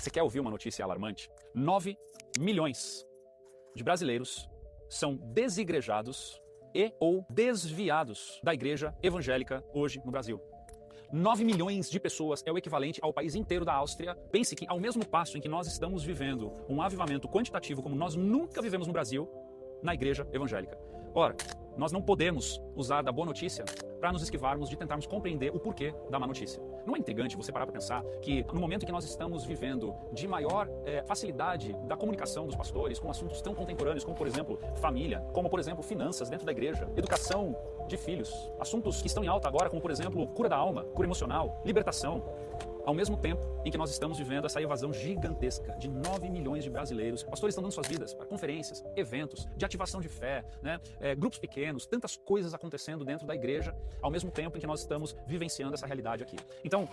Você quer ouvir uma notícia alarmante? 9 milhões de brasileiros são desigrejados e ou desviados da igreja evangélica hoje no Brasil. 9 milhões de pessoas é o equivalente ao país inteiro da Áustria. Pense que ao mesmo passo em que nós estamos vivendo um avivamento quantitativo como nós nunca vivemos no Brasil, na igreja evangélica. Ora, nós não podemos usar da boa notícia para nos esquivarmos de tentarmos compreender o porquê da má notícia. Não é intrigante você parar para pensar que no momento em que nós estamos vivendo de maior facilidade da comunicação dos pastores com assuntos tão contemporâneos como, por exemplo, família, como, por exemplo, finanças dentro da igreja, educação de filhos, assuntos que estão em alta agora, como, por exemplo, cura da alma, cura emocional, libertação, ao mesmo tempo em que nós estamos vivendo essa evasão gigantesca de 9 milhões de brasileiros. Pastores estão dando suas vidas para conferências, eventos, de ativação de fé, grupos pequenos, tantas coisas acontecendo dentro da igreja, ao mesmo tempo em que nós estamos vivenciando essa realidade aqui. Então,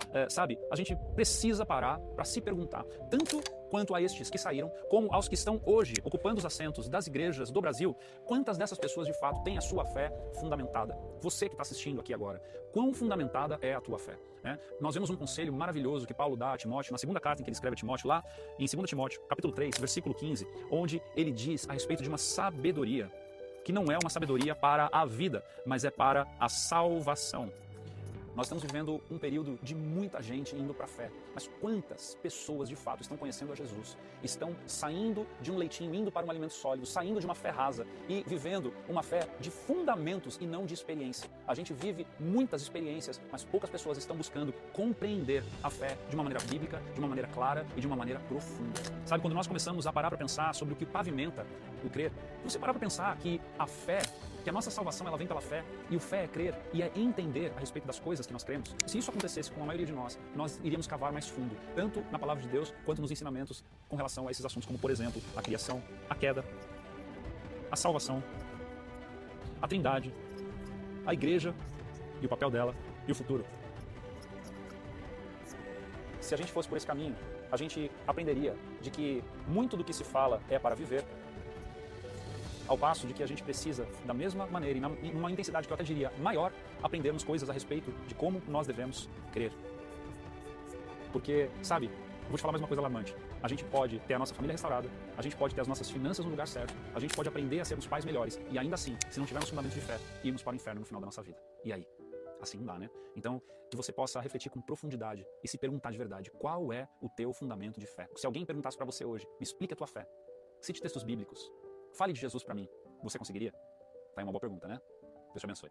a gente precisa parar para se perguntar, tanto quanto a estes que saíram, como aos que estão hoje ocupando os assentos das igrejas do Brasil, quantas dessas pessoas de fato têm a sua fé fundamentada? Você que está assistindo aqui agora, quão fundamentada é a tua fé? Nós vemos um conselho maravilhoso que Paulo dá a Timóteo, na segunda carta em que ele escreve a Timóteo, lá em 2 Timóteo, capítulo 3, versículo 15, onde ele diz a respeito de uma sabedoria, que não é uma sabedoria para a vida, mas é para a salvação. Nós estamos vivendo um período de muita gente indo para a fé, mas quantas pessoas de fato estão conhecendo a Jesus, estão saindo de um leitinho, indo para um alimento sólido, saindo de uma fé rasa e vivendo uma fé de fundamentos e não de experiência. A gente vive muitas experiências, mas poucas pessoas estão buscando compreender a fé de uma maneira bíblica, de uma maneira clara e de uma maneira profunda. Sabe, quando nós começamos a parar para pensar sobre o que pavimenta o crer, você parar para pensar que a fé, que a nossa salvação ela vem pela fé, e o fé é crer e é entender a respeito das coisas que nós cremos. Se isso acontecesse com a maioria de nós iríamos cavar mais fundo, tanto na palavra de Deus quanto nos ensinamentos com relação a esses assuntos, como por exemplo, a criação, a queda, a salvação, a trindade, a igreja e o papel dela e o futuro. Se a gente fosse por esse caminho, a gente aprenderia de que muito do que se fala é para viver, ao passo de que a gente precisa, da mesma maneira e numa intensidade que eu até diria maior, aprendermos coisas a respeito de como nós devemos crer. Porque, sabe, eu vou te falar mais uma coisa alarmante. A gente pode ter a nossa família restaurada, a gente pode ter as nossas finanças no lugar certo, a gente pode aprender a sermos pais melhores e ainda assim, se não tivermos fundamento de fé, irmos para o inferno no final da nossa vida. E aí? Assim não dá, né? Então, que você possa refletir com profundidade e se perguntar de verdade, qual é o teu fundamento de fé? Se alguém perguntasse para você hoje, me explique a tua fé. Cite textos bíblicos. Fale de Jesus para mim. Você conseguiria? Tá aí uma boa pergunta, né? Deus te abençoe.